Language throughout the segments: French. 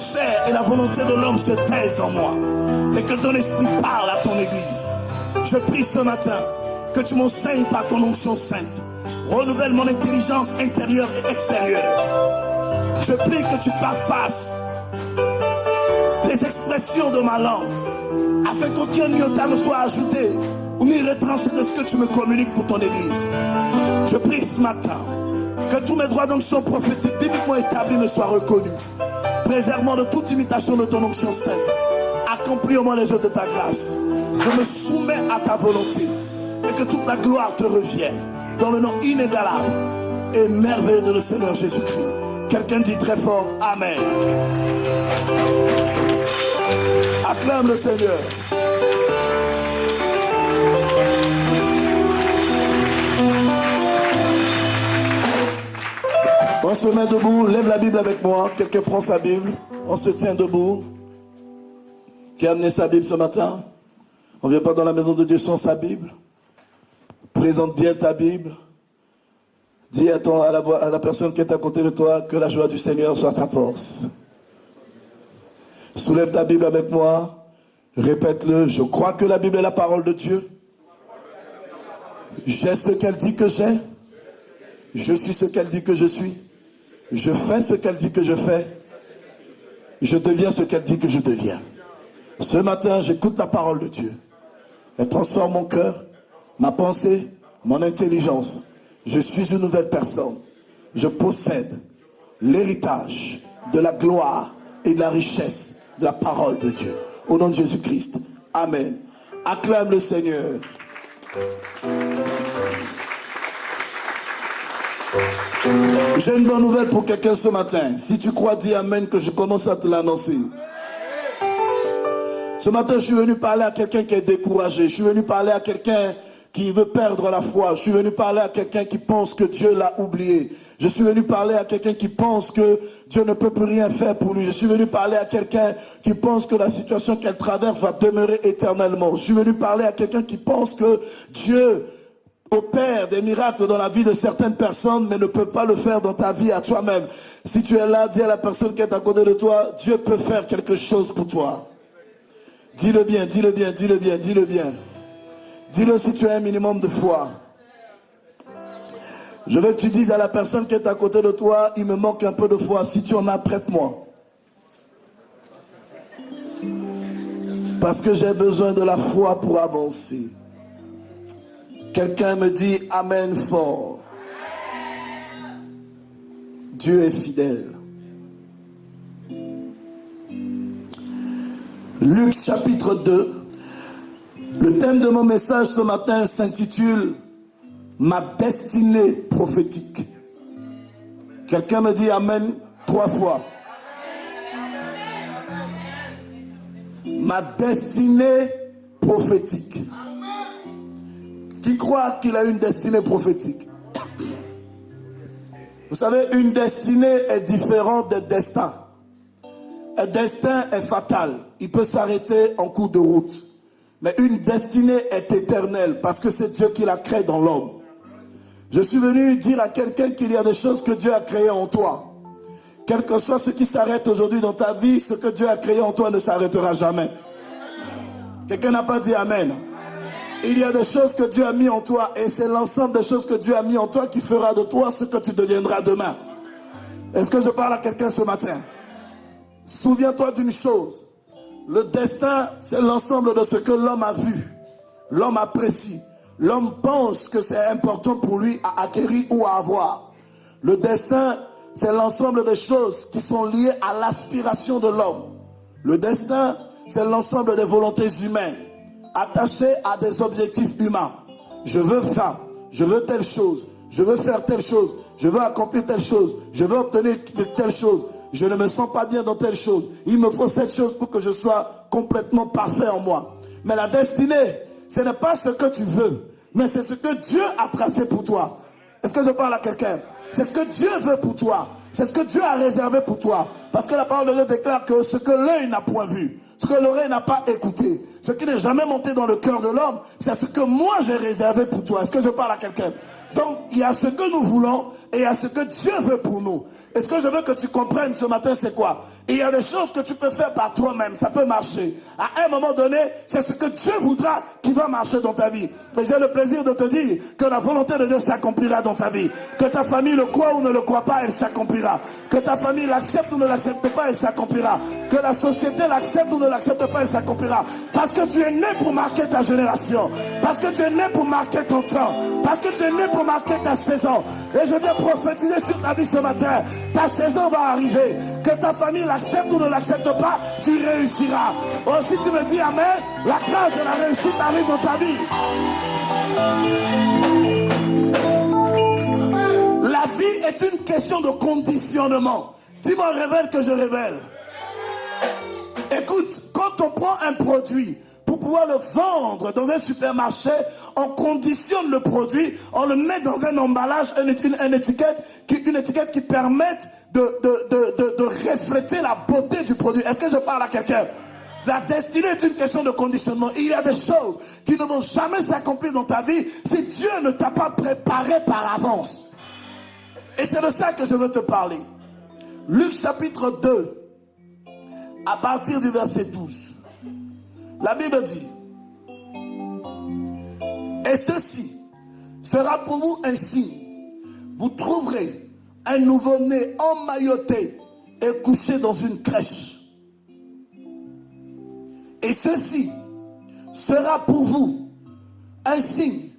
chair et la volonté de l'homme se taisent en moi, mais que ton esprit parle à ton église. Je prie ce matin que tu m'enseignes par ton onction sainte. Renouvelle mon intelligence intérieure et extérieure. Je prie que tu parfasses les expressions de ma langue, afin qu'aucun iota ne soit ajouté ou ni retranché de ce que tu me communiques pour ton église. Je prie ce matin que tous mes droits d'onction prophétique bibliquement établis me soient reconnus. Préserve-moi de toute imitation de ton onction sainte. Accomplis au moins les œuvres de ta grâce. Je me soumets à ta volonté et que toute la gloire te revienne dans le nom inégalable et merveilleux de le Seigneur Jésus-Christ. Quelqu'un dit très fort Amen. Acclame le Seigneur. On se met debout, lève la Bible avec moi. Quelqu'un prend sa Bible, on se tient debout. Qui a amené sa Bible ce matin? On ne vient pas dans la maison de Dieu sans sa Bible. Présente bien ta Bible. Dis à la personne qui est à côté de toi que la joie du Seigneur soit ta force. Soulève ta Bible avec moi. Répète-le. Je crois que la Bible est la parole de Dieu. J'ai ce qu'elle dit que j'ai. Je suis ce qu'elle dit que je suis. Je fais ce qu'elle dit que je fais. Je deviens ce qu'elle dit que je deviens. Ce matin, j'écoute la parole de Dieu. Elle transforme mon cœur, ma pensée, mon intelligence. Je suis une nouvelle personne. Je possède l'héritage de la gloire et de la richesse de la parole de Dieu. Au nom de Jésus-Christ. Amen. Acclame le Seigneur. J'ai une bonne nouvelle pour quelqu'un ce matin. Si tu crois, dis Amen, que je commence à te l'annoncer. Ce matin, je suis venu parler à quelqu'un qui est découragé. Je suis venu parler à quelqu'un qui veut perdre la foi. Je suis venu parler à quelqu'un qui pense que Dieu l'a oublié. Je suis venu parler à quelqu'un qui pense que Dieu ne peut plus rien faire pour lui. Je suis venu parler à quelqu'un qui pense que la situation qu'elle traverse va demeurer éternellement. Je suis venu parler à quelqu'un qui pense que Dieu opère des miracles dans la vie de certaines personnes, mais ne peut pas le faire dans ta vie à toi-même. Si tu es là, dis à la personne qui est à côté de toi, Dieu peut faire quelque chose pour toi. Dis-le bien, dis-le bien, dis-le bien, dis-le bien. Dis-le si tu as un minimum de foi. Je veux que tu dises à la personne qui est à côté de toi, il me manque un peu de foi. Si tu en as, prête-moi. Parce que j'ai besoin de la foi pour avancer. Quelqu'un me dit Amen fort. Dieu est fidèle. Luc chapitre 2. Le thème de mon message ce matin s'intitule Ma destinée prophétique. Quelqu'un me dit Amen 3 fois. Ma destinée prophétique. Qui croit qu'il a une destinée prophétique? Vous savez, une destinée est différente des destins. Un destin est fatal. Il peut s'arrêter en cours de route. Mais une destinée est éternelle parce que c'est Dieu qui l'a créée dans l'homme. Je suis venu dire à quelqu'un qu'il y a des choses que Dieu a créées en toi. Quel que soit ce qui s'arrête aujourd'hui dans ta vie, ce que Dieu a créé en toi ne s'arrêtera jamais. Quelqu'un n'a pas dit Amen. Il y a des choses que Dieu a mis en toi et c'est l'ensemble des choses que Dieu a mis en toi qui fera de toi ce que tu deviendras demain. Est-ce que je parle à quelqu'un ce matin? Souviens-toi d'une chose. Le destin, c'est l'ensemble de ce que l'homme a vu. L'homme apprécie. L'homme pense que c'est important pour lui à acquérir ou à avoir. Le destin, c'est l'ensemble des choses qui sont liées à l'aspiration de l'homme. Le destin, c'est l'ensemble des volontés humaines attachées à des objectifs humains. Je veux ça, je veux telle chose, je veux faire telle chose, je veux accomplir telle chose, je veux obtenir telle chose. Je ne me sens pas bien dans telle chose. Il me faut cette chose pour que je sois complètement parfait en moi. Mais la destinée, ce n'est pas ce que tu veux, mais c'est ce que Dieu a tracé pour toi. Est-ce que je parle à quelqu'un? C'est ce que Dieu veut pour toi. C'est ce que Dieu a réservé pour toi. Parce que la parole de Dieu déclare que ce que l'œil n'a point vu, ce que l'oreille n'a pas écouté, ce qui n'est jamais monté dans le cœur de l'homme, c'est ce que moi j'ai réservé pour toi. Est-ce que je parle à quelqu'un? Donc, il y a ce que nous voulons, et à ce que Dieu veut pour nous. Et ce que je veux que tu comprennes ce matin, c'est quoi? Il y a des choses que tu peux faire par toi-même, ça peut marcher. À un moment donné, c'est ce que Dieu voudra qui va marcher dans ta vie. Et j'ai le plaisir de te dire que la volonté de Dieu s'accomplira dans ta vie. Que ta famille le croit ou ne le croit pas, elle s'accomplira. Que ta famille l'accepte ou ne l'accepte pas, elle s'accomplira. Que la société l'accepte ou ne l'accepte pas, elle s'accomplira. Parce que tu es né pour marquer ta génération. Parce que tu es né pour marquer ton temps. Parce que tu es né pour marquer ta saison. Et je viens prophétiser sur ta vie ce matin. Ta saison va arriver. Que ta famille l'accepte ou ne l'accepte pas, tu réussiras. Oh, si tu me dis amen, la grâce de la réussite arrive dans ta vie. La vie est une question de conditionnement. Dis-moi, révèle que je révèle. Écoute, quand on prend un produit pour pouvoir le vendre dans un supermarché, on conditionne le produit, on le met dans un emballage, une étiquette qui permette de refléter la beauté du produit. Est-ce que je parle à quelqu'un? La destinée est une question de conditionnement. Il y a des choses qui ne vont jamais s'accomplir dans ta vie si Dieu ne t'a pas préparé par avance. Et c'est de ça que je veux te parler. Luc chapitre 2, à partir du verset 12. La Bible dit: et ceci sera pour vous un signe. Vous trouverez un nouveau-né emmailloté et couché dans une crèche. Et ceci sera pour vous un signe.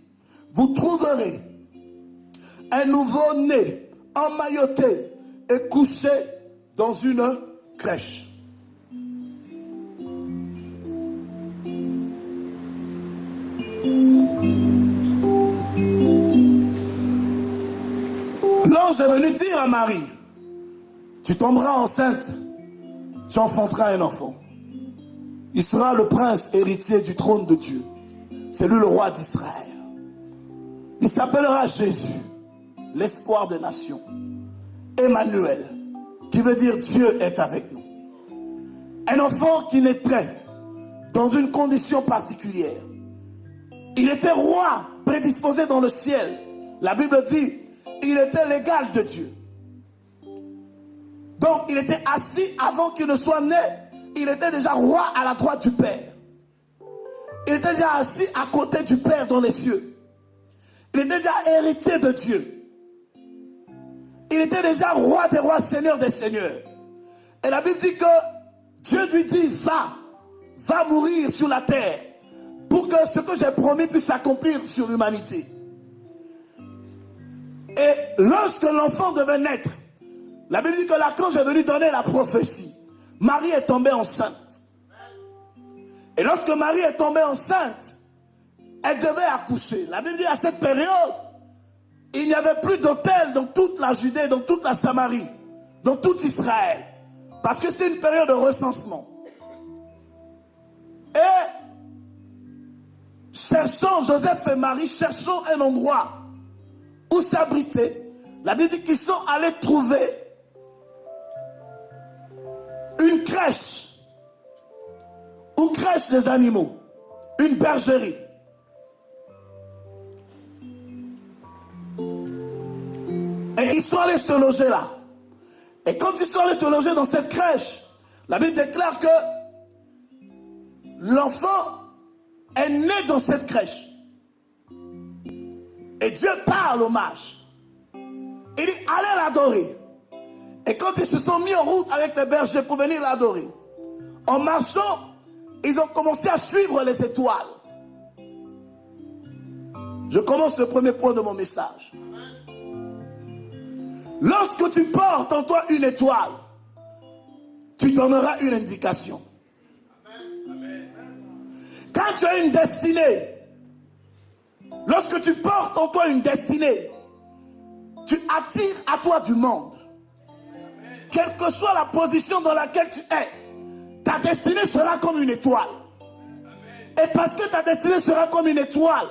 Vous trouverez un nouveau-né emmailloté et couché dans une crèche. L'ange est venu dire à Marie: tu tomberas enceinte, tu enfanteras un enfant. Il sera le prince héritier du trône de Dieu. C'est lui le roi d'Israël. Il s'appellera Jésus, l'espoir des nations. Emmanuel, qui veut dire Dieu est avec nous. Un enfant qui naîtrait dans une condition particulière. Il était roi, prédisposé dans le ciel. La Bible dit, il était l'égal de Dieu. Donc, il était assis avant qu'il ne soit né. Il était déjà roi à la droite du Père. Il était déjà assis à côté du Père dans les cieux. Il était déjà héritier de Dieu. Il était déjà roi des rois, seigneur des seigneurs. Et la Bible dit que Dieu lui dit, va mourir sur la terre pour que ce que j'ai promis puisse s'accomplir sur l'humanité. Et lorsque l'enfant devait naître, la Bible dit que l'archange est venu donner la prophétie. Marie est tombée enceinte. Et lorsque Marie est tombée enceinte, elle devait accoucher. La Bible dit à cette période, il n'y avait plus d'autel dans toute la Judée, dans toute la Samarie, dans tout Israël. Parce que c'était une période de recensement. Et Joseph et Marie cherchant un endroit où s'abriter, la Bible dit qu'ils sont allés trouver une crèche où crèchent les animaux, une bergerie. Et ils sont allés se loger là. Et quand ils sont allés se loger dans cette crèche, la Bible déclare que l'enfant est né dans cette crèche. Et Dieu parle aux mages. Il dit, allez l'adorer. Et quand ils se sont mis en route avec les bergers pour venir l'adorer, en marchant, ils ont commencé à suivre les étoiles. Je commence le premier point de mon message. Lorsque tu portes en toi une étoile, tu donneras une indication. Quand tu as une destinée, lorsque tu portes en toi une destinée, tu attires à toi du monde. Quelle que soit la position dans laquelle tu es, ta destinée sera comme une étoile. Et parce que ta destinée sera comme une étoile,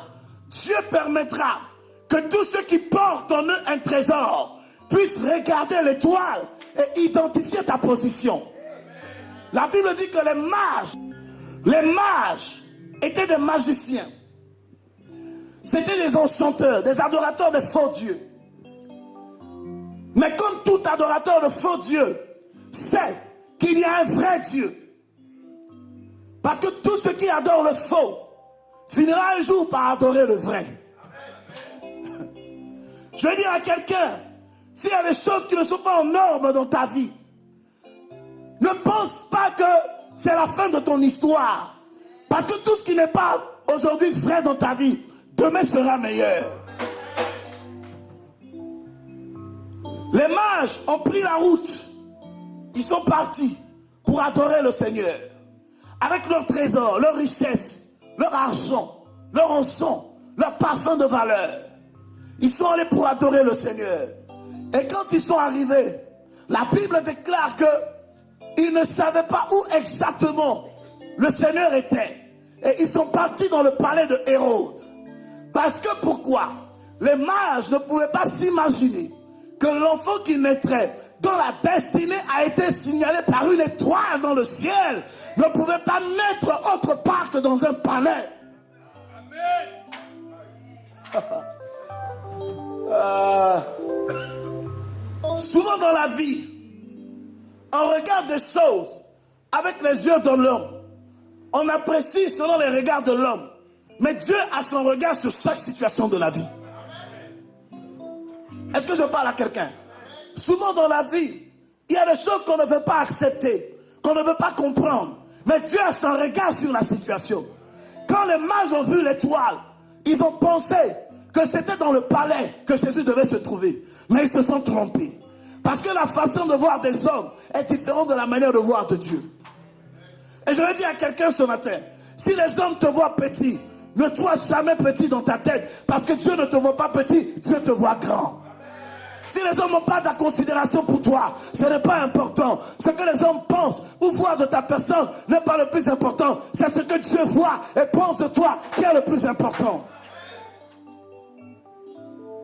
Dieu permettra que tous ceux qui portent en eux un trésor puissent regarder l'étoile et identifier ta position. La Bible dit que les mages étaient des magiciens. C'était des enchanteurs, des adorateurs des faux dieux. Mais comme tout adorateur de faux Dieu sait qu'il y a un vrai Dieu. Parce que tout ce qui adore le faux finira un jour par adorer le vrai. Je veux dire à quelqu'un, s'il y a des choses qui ne sont pas en norme dans ta vie, ne pense pas que c'est la fin de ton histoire. Parce que tout ce qui n'est pas aujourd'hui vrai dans ta vie, demain sera meilleur. Les mages ont pris la route. Ils sont partis pour adorer le Seigneur. Avec leurs trésors, leurs richesses, leur argent, leur encens, leur parfum de valeur. Ils sont allés pour adorer le Seigneur. Et quand ils sont arrivés, la Bible déclare qu'ils ne savaient pas où exactement le Seigneur était. Et ils sont partis dans le palais de Hérode. Parce que pourquoi? Les mages ne pouvaient pas s'imaginer que l'enfant qui naîtrait, dont la destinée a été signalée par une étoile dans le ciel, ne pouvait pas naître autre part que dans un palais. Souvent dans la vie, on regarde des choses avec les yeux de l'homme. On apprécie selon les regards de l'homme. Mais Dieu a son regard sur chaque situation de la vie. Est-ce que je parle à quelqu'un? Souvent dans la vie, il y a des choses qu'on ne veut pas accepter, qu'on ne veut pas comprendre. Mais Dieu a son regard sur la situation. Quand les mages ont vu l'étoile, ils ont pensé que c'était dans le palais que Jésus devait se trouver. Mais ils se sont trompés. Parce que la façon de voir des hommes est différente de la manière de voir de Dieu. Et je veux dire à quelqu'un ce matin, si les hommes te voient petit, ne sois jamais petit dans ta tête. Parce que Dieu ne te voit pas petit, Dieu te voit grand. Si les hommes n'ont pas de considération pour toi, ce n'est pas important. Ce que les hommes pensent ou voient de ta personne n'est pas le plus important. C'est ce que Dieu voit et pense de toi qui est le plus important.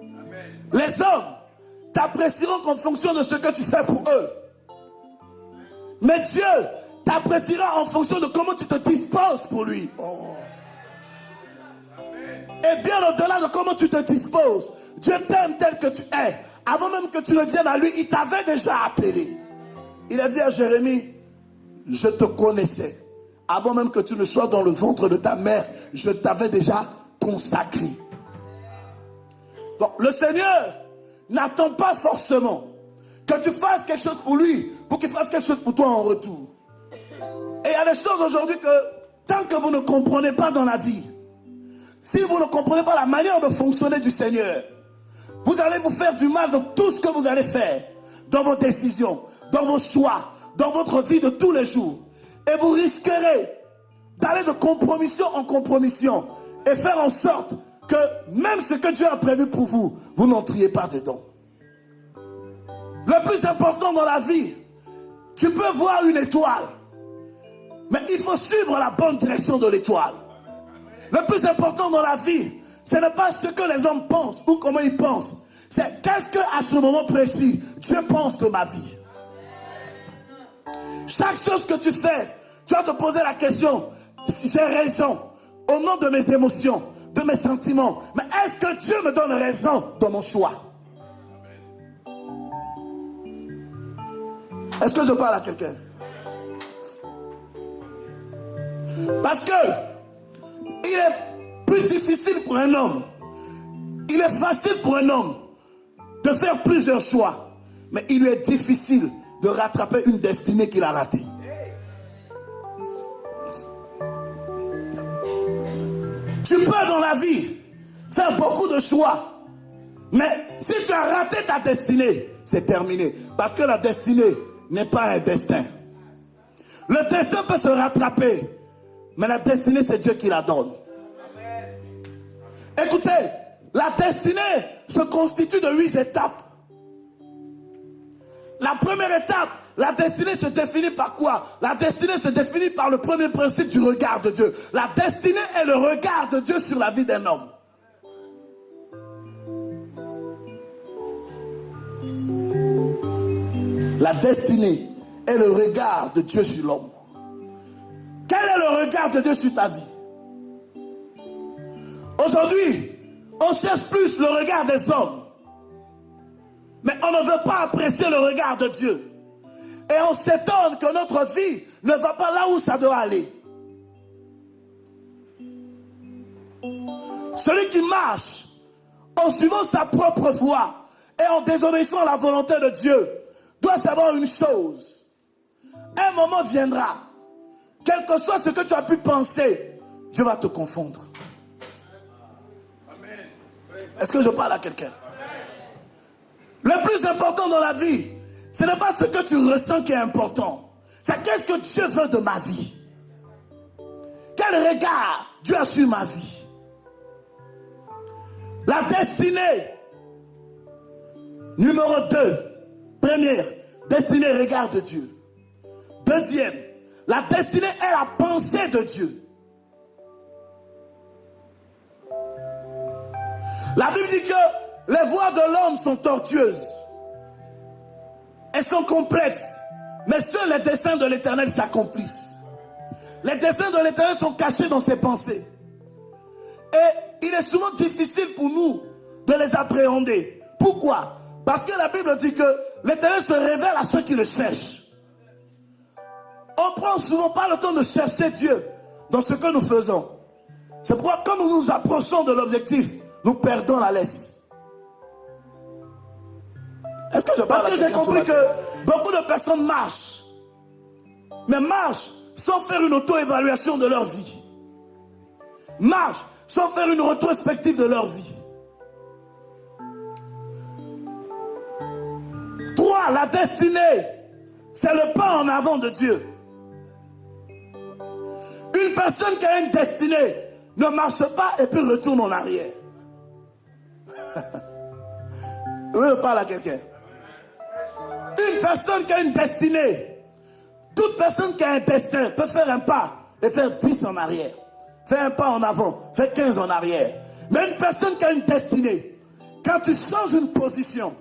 Amen. Les hommes t'apprécieront en fonction de ce que tu fais pour eux. Mais Dieu t'appréciera en fonction de comment tu te disposes pour lui. Oh. Et bien au-delà de comment tu te disposes, Dieu t'aime tel que tu es. Avant même que tu le viennes à lui, il t'avait déjà appelé. Il a dit à Jérémie, je te connaissais. Avant même que tu ne sois dans le ventre de ta mère, je t'avais déjà consacré. Donc le Seigneur n'attend pas forcément que tu fasses quelque chose pour lui, pour qu'il fasse quelque chose pour toi en retour. Et il y a des choses aujourd'hui que, tant que vous ne comprenez pas dans la vie, si vous ne comprenez pas la manière de fonctionner du Seigneur, vous allez vous faire du mal dans tout ce que vous allez faire, dans vos décisions, dans vos choix, dans votre vie de tous les jours. Et vous risquerez d'aller de compromission en compromission et faire en sorte que même ce que Dieu a prévu pour vous, vous n'entriez pas dedans. Le plus important dans la vie, tu peux voir une étoile, mais il faut suivre la bonne direction de l'étoile. Le plus important dans la vie, ce n'est pas ce que les hommes pensent ou comment ils pensent. C'est qu'est-ce qu'à ce moment précis, Dieu pense de ma vie. Chaque chose que tu fais, tu vas te poser la question, j'ai raison au nom de mes émotions, de mes sentiments. Mais est-ce que Dieu me donne raison dans mon choix? Est-ce que je parle à quelqu'un? Parce que il est plus difficile pour un homme. Il est facile pour un homme de faire plusieurs choix. Mais il lui est difficile de rattraper une destinée qu'il a ratée. Tu peux dans la vie faire beaucoup de choix. Mais si tu as raté ta destinée, c'est terminé. Parce que la destinée n'est pas un destin. Le destin peut se rattraper. Mais la destinée, c'est Dieu qui la donne. Écoutez, la destinée se constitue de 8 étapes. La première étape, la destinée se définit par quoi? La destinée se définit par le premier principe du regard de Dieu. La destinée est le regard de Dieu sur la vie d'un homme. La destinée est le regard de Dieu sur l'homme. Quel est le regard de Dieu sur ta vie? Aujourd'hui, on cherche plus le regard des hommes. Mais on ne veut pas apprécier le regard de Dieu. Et on s'étonne que notre vie ne va pas là où ça doit aller. Celui qui marche en suivant sa propre voie et en désobéissant à la volonté de Dieu doit savoir une chose. Un moment viendra, quel que soit ce que tu as pu penser, Dieu va te confondre. Est-ce que je parle à quelqu'un? Le plus important dans la vie, ce n'est pas ce que tu ressens qui est important. C'est qu'est-ce que Dieu veut de ma vie. Quel regard Dieu a sur ma vie. La destinée. Numéro 2. Première, destinée, regard de Dieu. Deuxième, la destinée est la pensée de Dieu. La Bible dit que les voies de l'homme sont tortueuses. Elles sont complexes. Mais seuls les desseins de l'Éternel s'accomplissent. Les desseins de l'Éternel sont cachés dans ses pensées. Et il est souvent difficile pour nous de les appréhender. Pourquoi? Parce que la Bible dit que l'Éternel se révèle à ceux qui le cherchent. On ne prend souvent pas le temps de chercher Dieu dans ce que nous faisons. C'est pourquoi quand nous nous approchons de l'objectif, nous perdons la laisse. Est-ce que je parle? Parce que j'ai compris que beaucoup de personnes marchent. Mais marchent sans faire une auto-évaluation de leur vie. Marchent sans faire une rétrospective de leur vie. 3. La destinée, c'est le pas en avant de Dieu. Une personne qui a une destinée ne marche pas et puis retourne en arrière. Oui, je parle à quelqu'un. Une personne qui a une destinée, toute personne qui a un destin peut faire un pas et faire 10 en arrière. Faire un pas en avant, faire 15 en arrière. Mais une personne qui a une destinée, quand tu changes une position,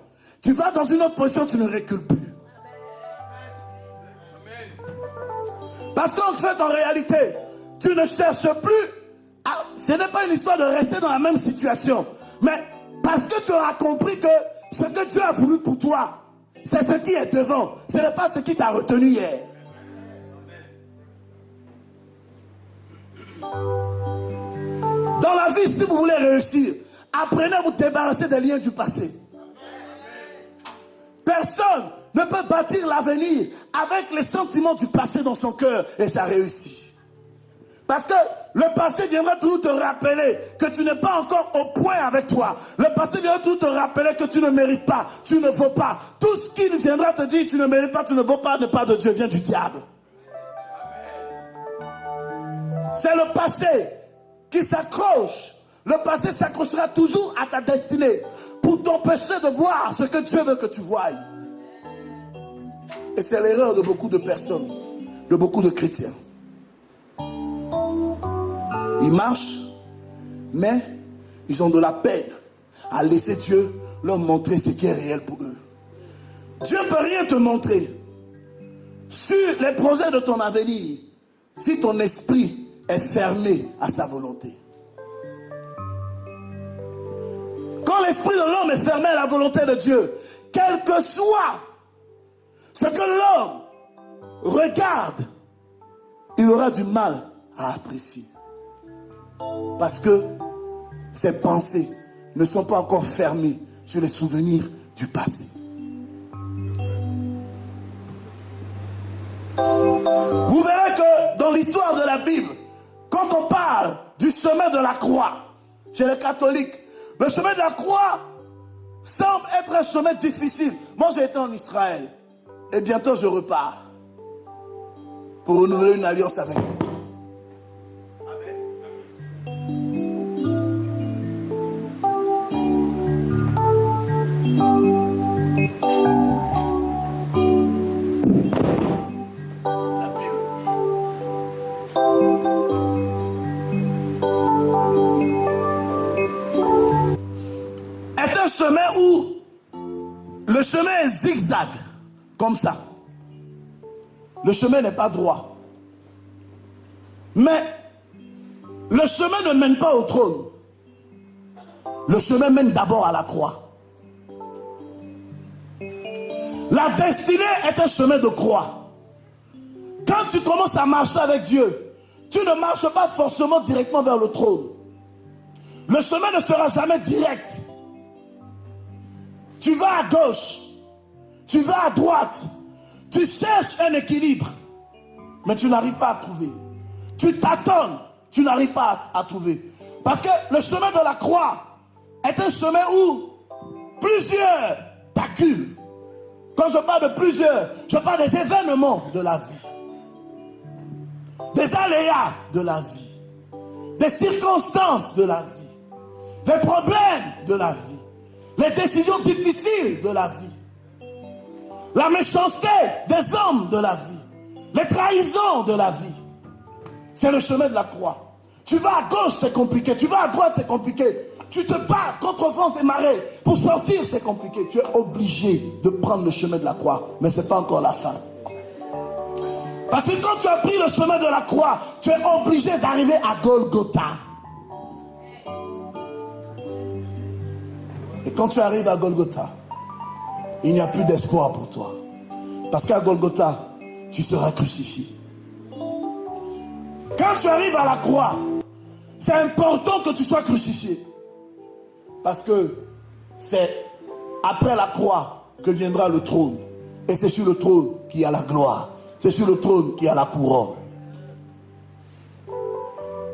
tu vas dans une autre position, tu ne recules plus. Parce qu'en fait, en réalité, tu ne cherches plus. Ce n'est pas une histoire de rester dans la même situation. Mais parce que tu auras compris que ce que Dieu a voulu pour toi, c'est ce qui est devant. Ce n'est pas ce qui t'a retenu hier. Dans la vie, si vous voulez réussir, apprenez à vous débarrasser des liens du passé. Personne ne peut bâtir l'avenir avec les sentiments du passé dans son cœur et ça réussit. Parce que le passé viendra toujours te rappeler que tu n'es pas encore au point avec toi. Le passé viendra toujours te rappeler que tu ne mérites pas, tu ne vaux pas. Tout ce qui viendra te dire tu ne mérites pas, tu ne vaux pas, ne pas de Dieu, vient du diable. C'est le passé qui s'accroche. Le passé s'accrochera toujours à ta destinée pour t'empêcher de voir ce que Dieu veut que tu voies. Et c'est l'erreur de beaucoup de personnes, de beaucoup de chrétiens. Ils marchent, mais ils ont de la peine à laisser Dieu leur montrer ce qui est réel pour eux. Dieu ne peut rien te montrer sur les projets de ton avenir si ton esprit est fermé à sa volonté. Quand l'esprit de l'homme est fermé à la volonté de Dieu, quel que soit ce que l'homme regarde, il aura du mal à apprécier. Parce que ses pensées ne sont pas encore fermées sur les souvenirs du passé. Vous verrez que dans l'histoire de la Bible, quand on parle du chemin de la croix, chez les catholiques, le chemin de la croix semble être un chemin difficile. Moi, j'ai été en Israël et bientôt je repars pour renouveler une alliance avec vous. Chemin où le chemin est zigzag, comme ça. Le chemin n'est pas droit. Mais le chemin ne mène pas au trône. Le chemin mène d'abord à la croix. La destinée est un chemin de croix. Quand tu commences à marcher avec Dieu, tu ne marches pas forcément directement vers le trône. Le chemin ne sera jamais direct. Tu vas à gauche, tu vas à droite, tu cherches un équilibre, mais tu n'arrives pas à trouver. Tu tâtonnes, tu n'arrives pas à trouver. Parce que le chemin de la croix est un chemin où plusieurs t'acculent. Quand je parle de plusieurs, je parle des événements de la vie, des aléas de la vie, des circonstances de la vie, les problèmes de la vie, les décisions difficiles de la vie, la méchanceté des hommes de la vie, les trahisons de la vie. C'est le chemin de la croix. Tu vas à gauche, c'est compliqué. Tu vas à droite, c'est compliqué. Tu te bats contre vents et marées. Pour sortir, c'est compliqué. Tu es obligé de prendre le chemin de la croix. Mais ce n'est pas encore la fin. Parce que quand tu as pris le chemin de la croix, tu es obligé d'arriver à Golgotha. Et quand tu arrives à Golgotha, il n'y a plus d'espoir pour toi. Parce qu'à Golgotha, tu seras crucifié. Quand tu arrives à la croix, c'est important que tu sois crucifié. Parce que c'est après la croix que viendra le trône. Et c'est sur le trône qu'il y a la gloire. C'est sur le trône qu'il y a la couronne.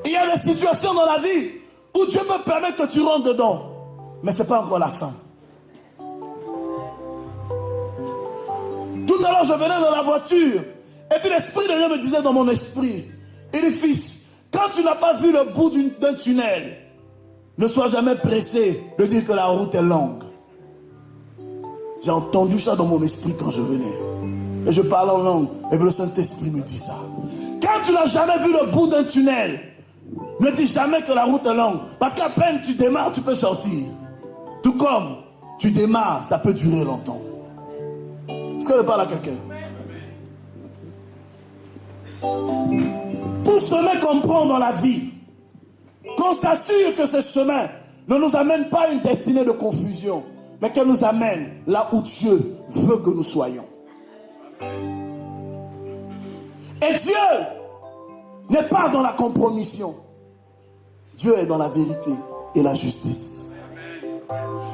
Il y a des situations dans la vie où Dieu peut permettre que tu rentres dedans. Mais ce n'est pas encore la fin. Tout à l'heure, je venais dans la voiture. Et puis l'Esprit de Dieu me disait dans mon esprit, il dit, fils, quand tu n'as pas vu le bout d'un tunnel, ne sois jamais pressé de dire que la route est longue. J'ai entendu ça dans mon esprit quand je venais. Et je parle en langue. Et puis le Saint-Esprit me dit ça. Quand tu n'as jamais vu le bout d'un tunnel, ne dis jamais que la route est longue. Parce qu'à peine tu démarres, tu peux sortir. Tout comme tu démarres, ça peut durer longtemps. Est-ce que je parle à quelqu'un? Tout chemin qu'on prend dans la vie, qu'on s'assure que ce chemin ne nous amène pas à une destinée de confusion, mais qu'elle nous amène là où Dieu veut que nous soyons. Et Dieu n'est pas dans la compromission. Dieu est dans la vérité et la justice.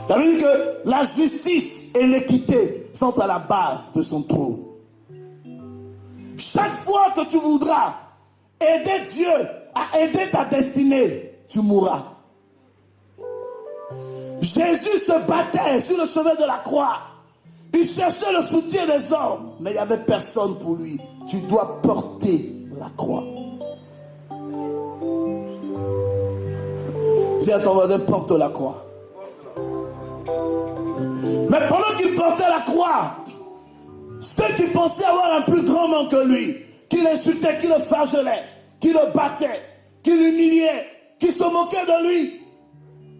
Ça veut dire que la justice et l'équité sont à la base de son trône. Chaque fois que tu voudras aider Dieu à aider ta destinée, tu mourras. Jésus se battait sur le chemin de la croix. Il cherchait le soutien des hommes, mais il n'y avait personne pour lui. Tu dois porter la croix. Dis à ton voisin, porte la croix. Mais pendant qu'il portait la croix, ceux qui pensaient avoir un plus grand nom que lui, qui l'insultaient, qui le flagellaient, qui le battaient, qui l'humiliaient, qui se moquaient de lui,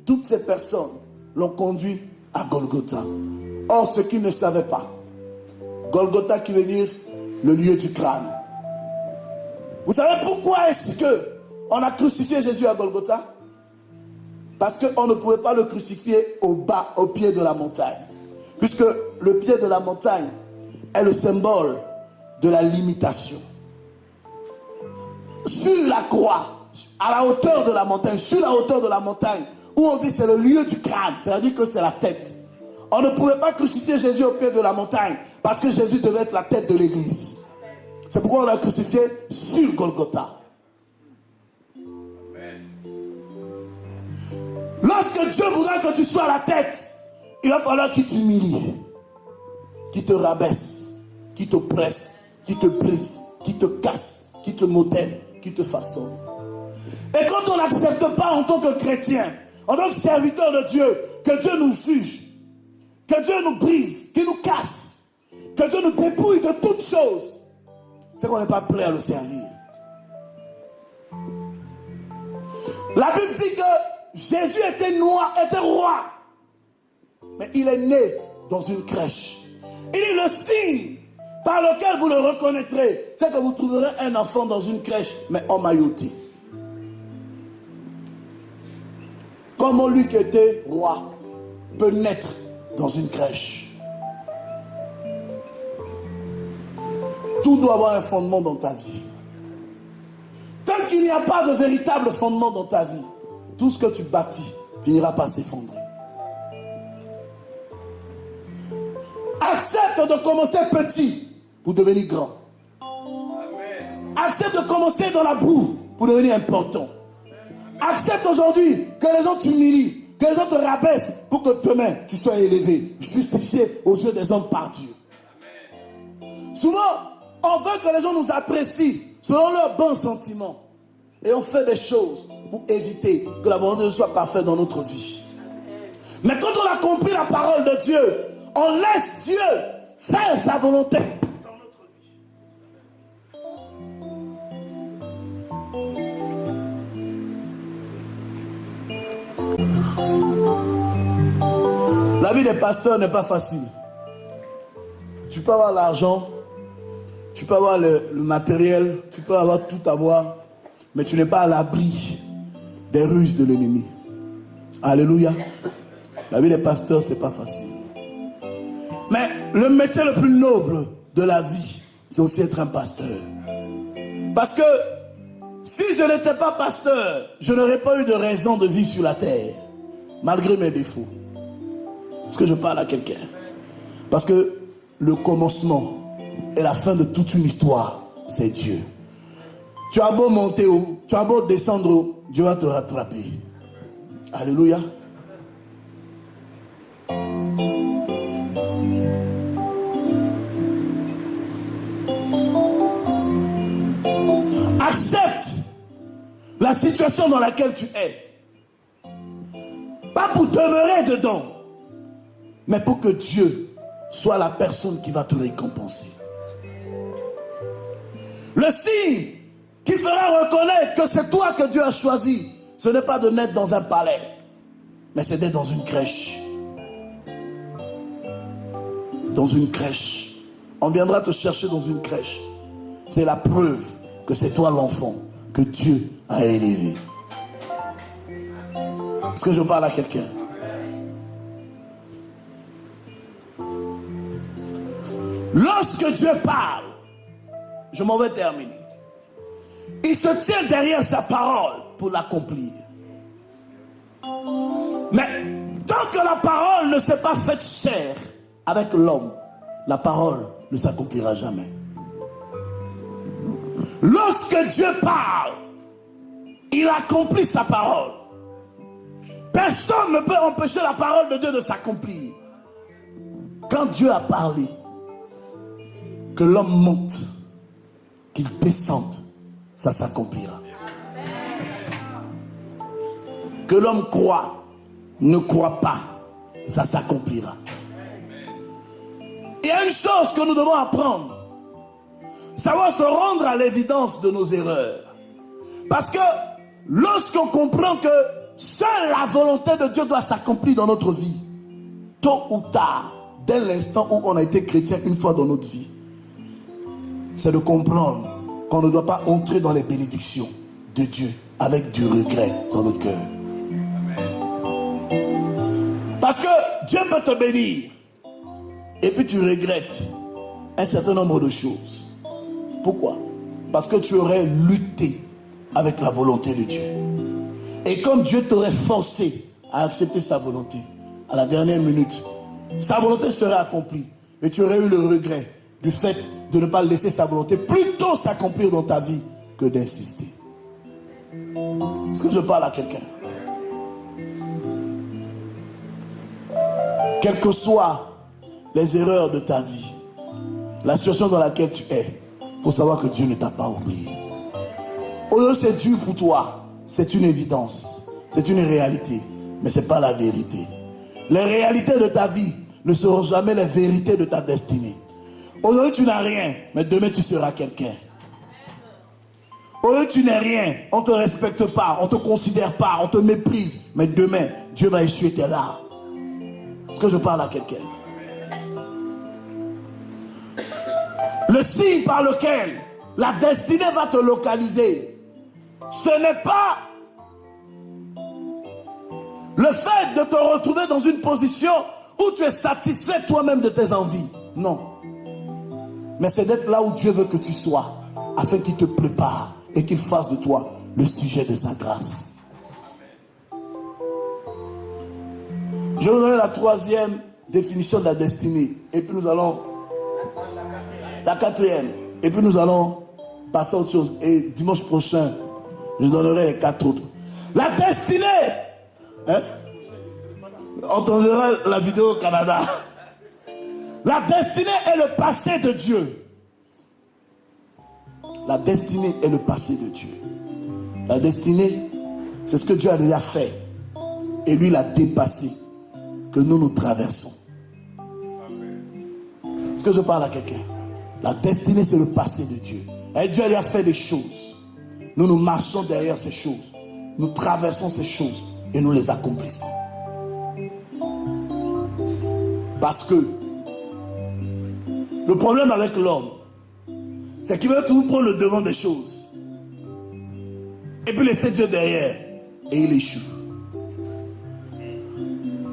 toutes ces personnes l'ont conduit à Golgotha. Or, ce qu'ils ne savaient pas, Golgotha qui veut dire le lieu du crâne. Vous savez pourquoi est-ce qu'on a crucifié Jésus à Golgotha? Parce qu'on ne pouvait pas le crucifier au bas, au pied de la montagne. Puisque le pied de la montagne est le symbole de la limitation. Sur la croix, à la hauteur de la montagne, sur la hauteur de la montagne, où on dit c'est le lieu du crâne, c'est-à-dire que c'est la tête. On ne pouvait pas crucifier Jésus au pied de la montagne, parce que Jésus devait être la tête de l'église. C'est pourquoi on l'a crucifié sur Golgotha. Lorsque Dieu voudra que tu sois la tête, il va falloir qu'il t'humilie, qu'il te rabaisse, qu'il te presse, qu'il te brise, qu'il te casse, qu'il te modèle, qu'il te façonne. Et quand on n'accepte pas en tant que chrétien, en tant que serviteur de Dieu, que Dieu nous juge, que Dieu nous brise, qu'il nous casse, que Dieu nous dépouille de toutes choses, c'est qu'on n'est pas prêt à le servir. La Bible dit que Jésus était roi, mais il est né dans une crèche. Il est le signe par lequel vous le reconnaîtrez, c'est que vous trouverez un enfant dans une crèche, mais emmailloté. Comment lui qui était roi peut naître dans une crèche? Tout doit avoir un fondement dans ta vie. Tant qu'il n'y a pas de véritable fondement dans ta vie, tout ce que tu bâtis finira par s'effondrer. Accepte de commencer petit pour devenir grand. Accepte de commencer dans la boue pour devenir important. Accepte aujourd'hui que les gens t'humilient, que les gens te rabaissent pour que demain tu sois élevé, justifié aux yeux des hommes par Dieu. Souvent, on veut que les gens nous apprécient selon leurs bons sentiments. Et on fait des choses pour éviter que la volonté de Dieu soit parfaite dans notre vie. Mais quand on a compris la parole de Dieu, on laisse Dieu faire sa volonté dans notre vie. La vie des pasteurs n'est pas facile. Tu peux avoir l'argent, tu peux avoir le matériel, tu peux avoir tout avoir, mais tu n'es pas à l'abri des ruses de l'ennemi. Alléluia. La vie des pasteurs, c'est pas facile. Mais le métier le plus noble de la vie, c'est aussi être un pasteur. Parce que si je n'étais pas pasteur, je n'aurais pas eu de raison de vivre sur la terre, malgré mes défauts. Est-ce que je parle à quelqu'un? Parce que le commencement et la fin de toute une histoire, c'est Dieu. Tu as beau monter haut, tu as beau descendre haut, Dieu va te rattraper. Alléluia. Accepte la situation dans laquelle tu es. Pas pour demeurer dedans, mais pour que Dieu soit la personne qui va te récompenser. Le signe qui fera reconnaître que c'est toi que Dieu a choisi, ce n'est pas de naître dans un palais, mais c'est d'être dans une crèche. Dans une crèche. On viendra te chercher dans une crèche. C'est la preuve que c'est toi l'enfant que Dieu a élevé. Est-ce que je parle à quelqu'un? Lorsque Dieu parle, je m'en vais terminer. Il se tient derrière sa parole pour l'accomplir. Mais tant que la parole ne s'est pas faite chair avec l'homme, la parole ne s'accomplira jamais. Lorsque Dieu parle, il accomplit sa parole. Personne ne peut empêcher la parole de Dieu de s'accomplir. Quand Dieu a parlé, que l'homme monte, qu'il descende, ça s'accomplira. Que l'homme croit, ne croit pas, ça s'accomplira. Il y a une chose que nous devons apprendre, savoir se rendre à l'évidence de nos erreurs. Parce que lorsqu'on comprend que seule la volonté de Dieu doit s'accomplir dans notre vie, tôt ou tard, dès l'instant où on a été chrétien une fois dans notre vie, c'est de comprendre qu'on ne doit pas entrer dans les bénédictions de Dieu avec du regret dans notre cœur. Parce que Dieu peut te bénir et puis tu regrettes un certain nombre de choses. Pourquoi? Parce que tu aurais lutté avec la volonté de Dieu. Et comme Dieu t'aurait forcé à accepter sa volonté, à la dernière minute, sa volonté serait accomplie. Et tu aurais eu le regret du fait de ne pas laisser sa volonté plutôt s'accomplir dans ta vie que d'insister. Est-ce que je parle à quelqu'un? Quelles que soient les erreurs de ta vie, la situation dans laquelle tu es, il faut savoir que Dieu ne t'a pas oublié. Aujourd'hui, c'est dur pour toi, c'est une évidence, c'est une réalité, mais ce n'est pas la vérité. Les réalités de ta vie ne seront jamais les vérités de ta destinée. Aujourd'hui, tu n'as rien, mais demain, tu seras quelqu'un. Aujourd'hui, tu n'es rien, on ne te respecte pas, on ne te considère pas, on te méprise, mais demain, Dieu va essuyer tes larmes. Est-ce que je parle à quelqu'un? Le signe par lequel la destinée va te localiser, ce n'est pas le fait de te retrouver dans une position où tu es satisfait toi-même de tes envies. Non. Mais c'est d'être là où Dieu veut que tu sois, afin qu'il te prépare et qu'il fasse de toi le sujet de sa grâce. Je vous donne la troisième définition de la destinée. Et puis nous allons... La quatrième. Et puis nous allons passer à autre chose. Et dimanche prochain, je donnerai les 4 autres. La destinée. Hein? On entendra la vidéo au Canada. La destinée est le passé de Dieu. La destinée est le passé de Dieu. La destinée, c'est ce que Dieu a déjà fait. Et lui l'a dépassé. Que nous traversons. Est-ce que je parle à quelqu'un? La destinée, c'est le passé de Dieu. Et Dieu lui a fait des choses. Nous marchons derrière ces choses. Nous traversons ces choses et nous les accomplissons. Parce que le problème avec l'homme, c'est qu'il veut toujours prendre le devant des choses. Et puis laisser Dieu derrière. Et il échoue.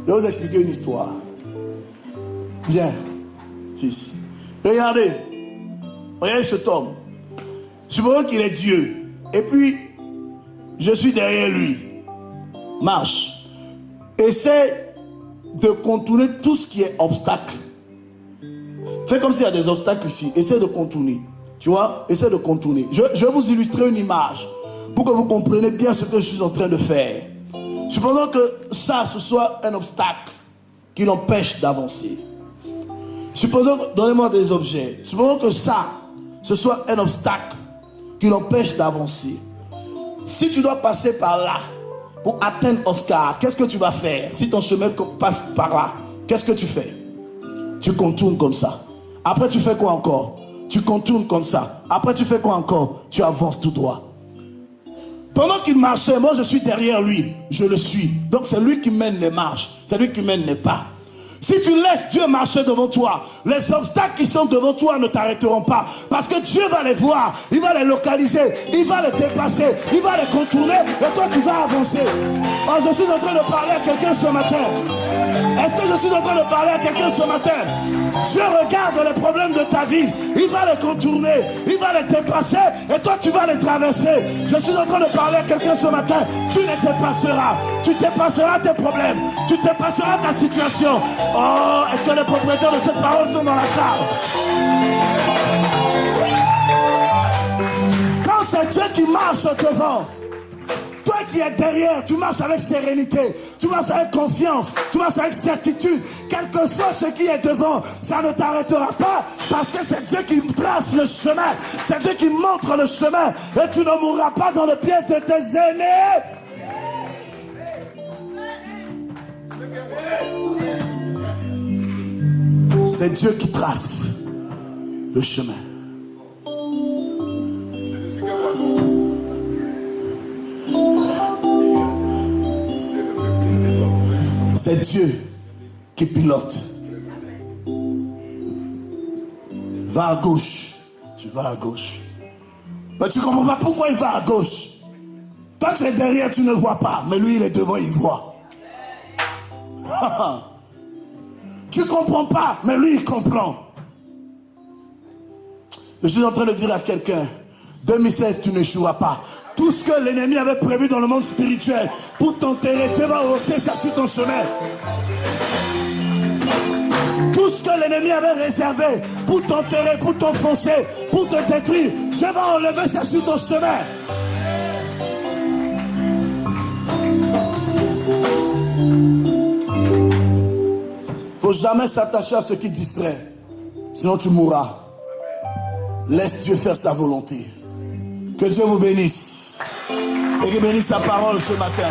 Je vais vous expliquer une histoire. Viens, fils. Regardez cet homme. Supposons qu'il est Dieu. Et puis, je suis derrière lui. Marche. Essaie de contourner tout ce qui est obstacle. Fais comme s'il y a des obstacles ici. Essaie de contourner. Tu vois? Essaie de contourner. Je vais vous illustrer une image pour que vous compreniez bien ce que je suis en train de faire. Supposons que ça, ce soit un obstacle qui l'empêche d'avancer. Supposons, donnez-moi des objets. Supposons que ça, ce soit un obstacle qui l'empêche d'avancer. Si tu dois passer par là pour atteindre Oscar, qu'est-ce que tu vas faire? Si ton chemin passe par là, qu'est-ce que tu fais? Tu contournes comme ça. Après, tu fais quoi encore? Tu contournes comme ça. Après, tu fais quoi encore? Tu avances tout droit. Pendant qu'il marchait, moi je suis derrière lui, je le suis. Donc c'est lui qui mène les marches, c'est lui qui mène les pas. Si tu laisses Dieu marcher devant toi, les obstacles qui sont devant toi ne t'arrêteront pas. Parce que Dieu va les voir, il va les localiser, il va les dépasser, il va les contourner et toi tu vas avancer. Oh, je suis en train de parler à quelqu'un ce matin. Est-ce que je suis en train de parler à quelqu'un ce matin? Dieu regarde les problèmes de ta vie, il va les contourner, il va les dépasser et toi tu vas les traverser. Je suis en train de parler à quelqu'un ce matin. Tu les dépasseras, tu dépasseras tes problèmes, tu dépasseras ta situation. Oh, est-ce que les propriétaires de cette parole sont dans la salle? Quand c'est Dieu qui marche devant, toi qui es derrière, tu marches avec sérénité, tu marches avec confiance, tu marches avec certitude. Quel que soit ce qui est devant, ça ne t'arrêtera pas parce que c'est Dieu qui trace le chemin, c'est Dieu qui montre le chemin et tu ne mourras pas dans le piège de tes aînés. C'est Dieu qui trace le chemin. C'est Dieu qui pilote. Va à gauche, tu vas à gauche. Mais tu ne comprends pas pourquoi il va à gauche. Toi tu es derrière, tu ne vois pas. Mais lui il est devant, il voit. Tu ne comprends pas, mais lui il comprend. Je suis en train de dire à quelqu'un, 2016 tu n'échoueras pas. Tout ce que l'ennemi avait prévu dans le monde spirituel pour t'enterrer, Dieu va ôter ça sur ton chemin. Tout ce que l'ennemi avait réservé pour t'enterrer, pour t'enfoncer, pour te détruire, Dieu va enlever ça sur ton chemin. Il ne faut jamais s'attacher à ce qui distrait, sinon tu mourras. Laisse Dieu faire sa volonté. Que Dieu vous bénisse et qu'il bénisse sa parole ce matin.